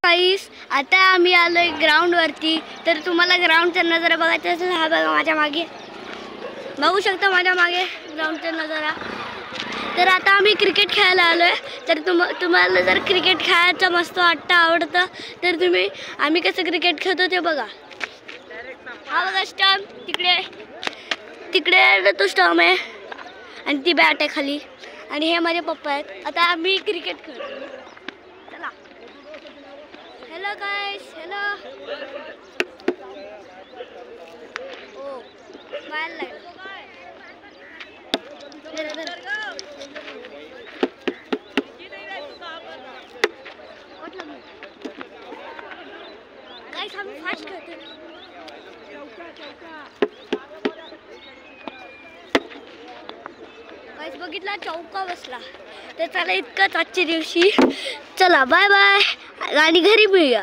गाईस, आता आम्ही आलोय ग्राउंडवरती. तर तुम्हाला ग्राउंडचा नजारा बघायचा असेल, हा बघा माझ्या मागे, बघू शकता माझ्या मागे ग्राउंडचा नजारा. तर आता आम्ही क्रिकेट खेळायला आलोय. तर तुम्हाला जर क्रिकेट खेळायचं मस्त वाटतं, आवडतं, तर आम्ही कसं क्रिकेट खेळतो ते बघा. हा बघा स्टंप, तिकडे तो स्टंप आहे आणि ती बॅट आहे खाली, आणि हे माझे पप्पा आहेत. आता आम्ही क्रिकेट खेळतो. चला. Hello guys, hello. ओ बाहेर लागलं. गाइस आम्ही फास्ट खेळतो. गाइस बघितला, चौका बसला. तर चला, इतकंच आजच्या दिवशी. चला बाय बाय, आणि घरी मिळूया.